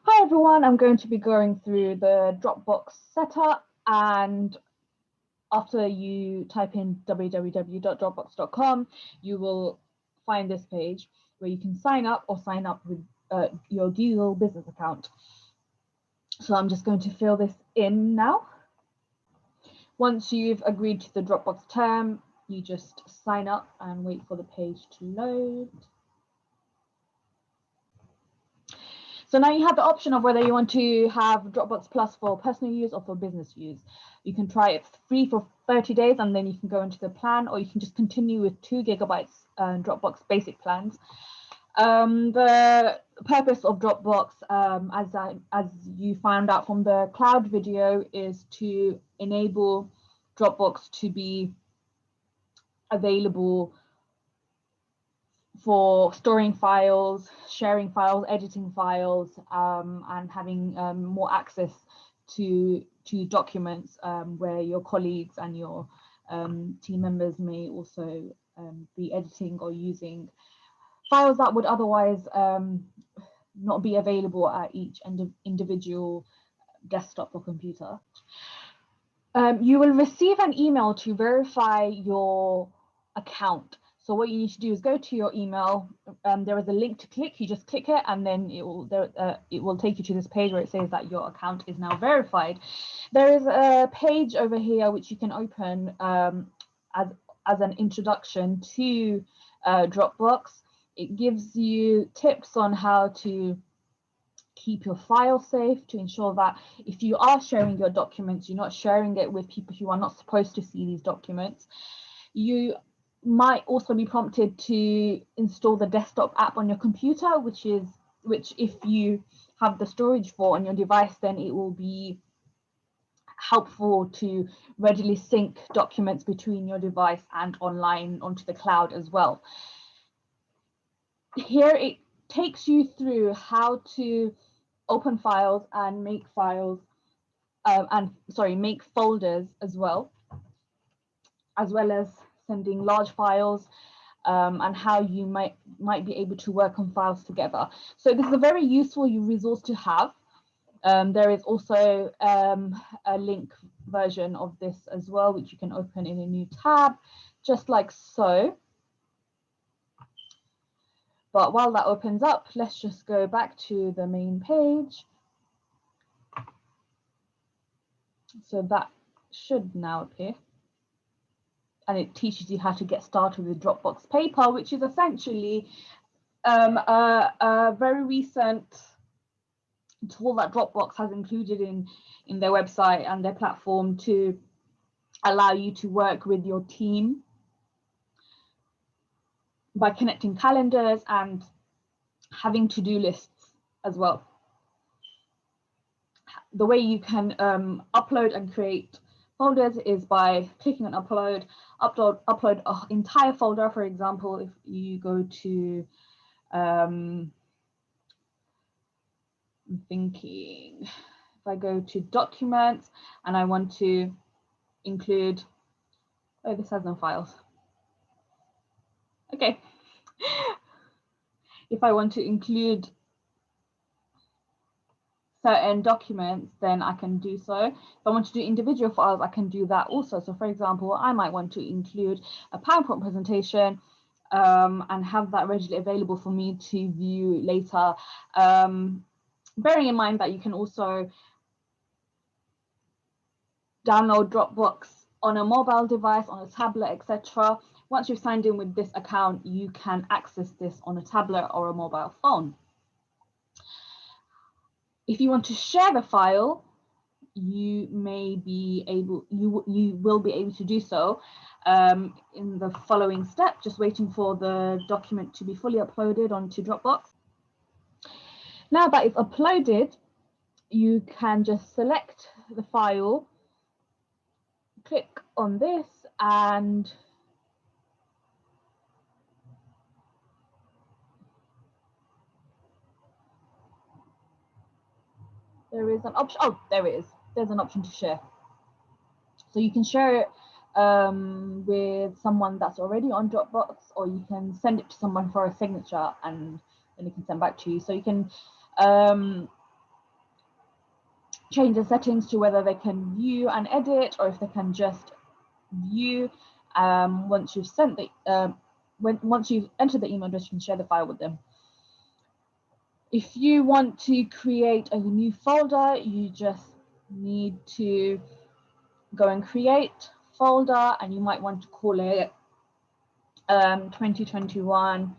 Hi everyone, I'm going to be going through the Dropbox setup, and after you type in www.dropbox.com, you will find this page where you can sign up with your Google business account. So I'm just going to fill this in now. Once you've agreed to the Dropbox term, you just sign up and wait for the page to load. So now you have the option of whether you want to have Dropbox Plus for personal use or for business use. You can try it free for 30 days and then you can go into the plan, or you can just continue with 2 GB Dropbox basic plans. The purpose of Dropbox, as you found out from the cloud video, is to enable Dropbox to be available for storing files, sharing files, editing files, and having more access to documents where your colleagues and your team members may also be editing or using files that would otherwise not be available at each individual desktop or computer. You will receive an email to verify your account. So what you need to do is go to your email. There is a link to click. You just click it, and then it will take you to this page where it says that your account is now verified. There is a page over here which you can open as an introduction to Dropbox. It gives you tips on how to keep your file safe, to ensure that if you are sharing your documents, you're not sharing it with people who are not supposed to see these documents. You might also be prompted to install the desktop app on your computer, which if you have the storage for on your device, then it will be helpful to readily sync documents between your device and online onto the cloud as well. Here it takes you through how to open files and make files make folders as well as sending large files, and how you might be able to work on files together. So this is a very useful resource to have. There is also a link version of this as well, which you can open in a new tab, just like so. But while that opens up, let's just go back to the main page. So that should now appear. And it teaches you how to get started with Dropbox Paper, which is essentially a very recent tool that Dropbox has included in their website and their platform to allow you to work with your team by connecting calendars and having to-do lists as well. The way you can upload and create folders is by clicking on upload an entire folder. For example, if you go to I'm thinking, if I go to documents and I want to include, oh, this has no files. Okay. If I want to include certain documents, then I can do so. If I want to do individual files, I can do that also. So for example, I might want to include a PowerPoint presentation and have that readily available for me to view later. Bearing in mind that you can also download Dropbox on a mobile device, on a tablet, etc. Once you've signed in with this account, you can access this on a tablet or a mobile phone. If you want to share the file, you will be able to do so in the following step, just waiting for the document to be fully uploaded onto Dropbox. Now that it's uploaded, you can just select the file, click on this, and there is an option. Oh, there it is. There's an option to share. So you can share it with someone that's already on Dropbox, or you can send it to someone for a signature and then you can send back to you. So you can change the settings to whether they can view and edit, or if they can just view. Once you've sent the once you've entered the email address, you can share the file with them. If you want to create a new folder, you just need to go and create folder, and you might want to call it 2021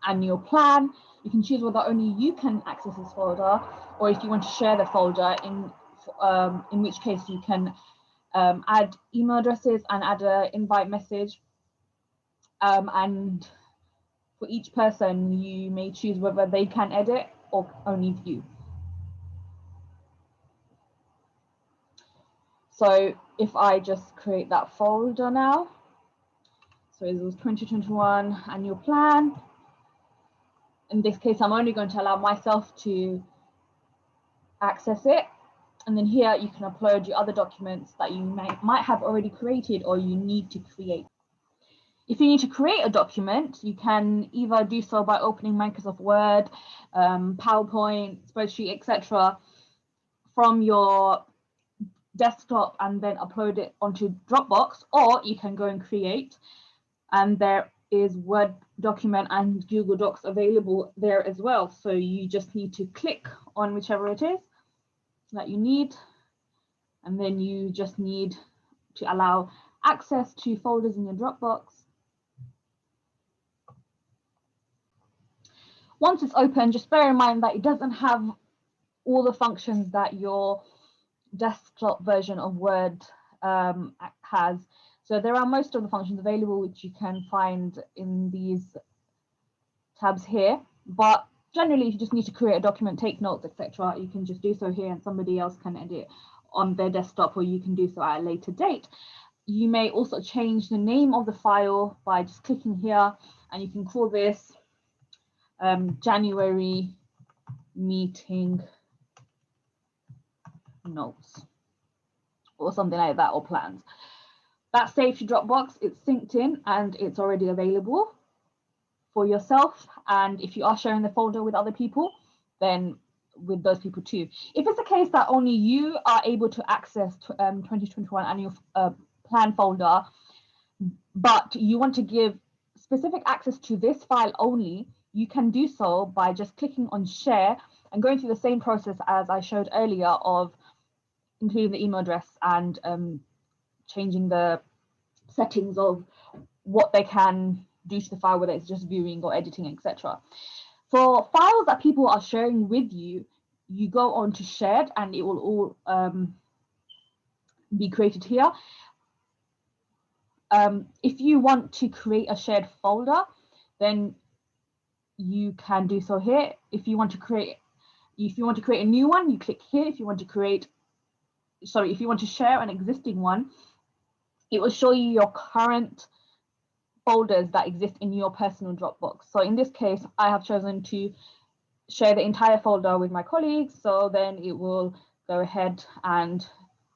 annual plan. You can choose whether only you can access this folder, or if you want to share the folder, in which case you can add email addresses and add an invite message. And for each person, you may choose whether they can edit or only view. So if I just create that folder now, so it was 2021 annual plan. In this case, I'm only going to allow myself to access it. And then here you can upload your other documents that you might have already created or you need to create. If you need to create a document, you can either do so by opening Microsoft Word, PowerPoint, spreadsheet, etc. from your desktop and then upload it onto Dropbox, or you can go and create, and there is Word document and Google Docs available there as well. So you just need to click on whichever it is that you need, and then you just need to allow access to folders in your Dropbox. Once it's open, just bear in mind that it doesn't have all the functions that your desktop version of Word has. So there are most of the functions available, which you can find in these tabs here. But generally, if you just need to create a document, take notes, etc., you can just do so here, and somebody else can edit on their desktop, or you can do so at a later date. You may also change the name of the file by just clicking here, and you can call this January meeting notes or something like that, or plans. That's saved to Dropbox, it's synced in, and it's already available for yourself. And if you are sharing the folder with other people, then with those people too. If it's the case that only you are able to access 2021 annual plan folder, but you want to give specific access to this file only, you can do so by just clicking on share and going through the same process as I showed earlier of including the email address and changing the settings of what they can do to the file, whether it's just viewing or editing, etc. For files that people are sharing with you, you go on to shared and it will all be created here. If you want to create a shared folder, then you can do so here. If you want to create a new one, you click here. If you want to share an existing one, it will show you your current folders that exist in your personal Dropbox. So in this case, I have chosen to share the entire folder with my colleagues. So then it will go ahead and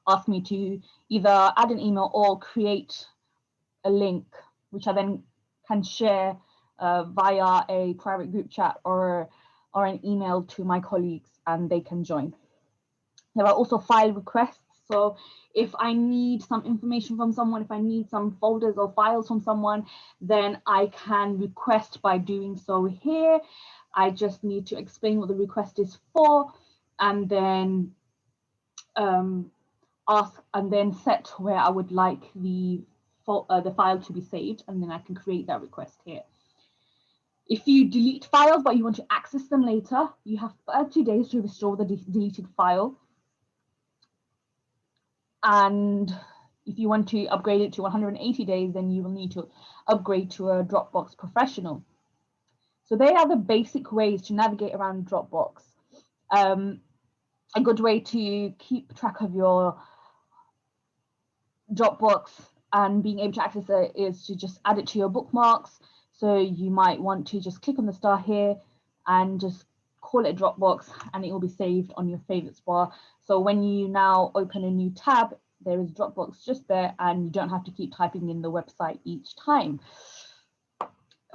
ask me to either add an email or create a link, which I then can share via a private group chat or an email to my colleagues, and they can join. There are also file requests. So if I need some information from someone, if I need some folders or files from someone, then I can request by doing so here. I just need to explain what the request is for, and then ask and then set where I would like the file to be saved, and then I can create that request here. If you delete files but you want to access them later, you have 30 days to restore the deleted file. And if you want to upgrade it to 180 days, then you will need to upgrade to a Dropbox Professional. So they are the basic ways to navigate around Dropbox. A good way to keep track of your Dropbox and being able to access it is to just add it to your bookmarks. So you might want to just click on the star here and just call it Dropbox, and it will be saved on your favorites bar. So when you now open a new tab, there is Dropbox just there, and you don't have to keep typing in the website each time.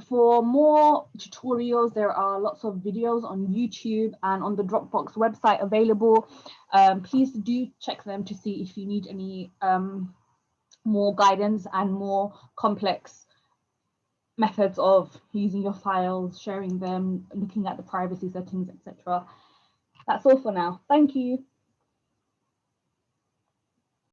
For more tutorials, there are lots of videos on YouTube and on the Dropbox website available. Please do check them to see if you need any more guidance and more complex methods of using your files, sharing them, looking at the privacy settings, etc. That's all for now. Thank you.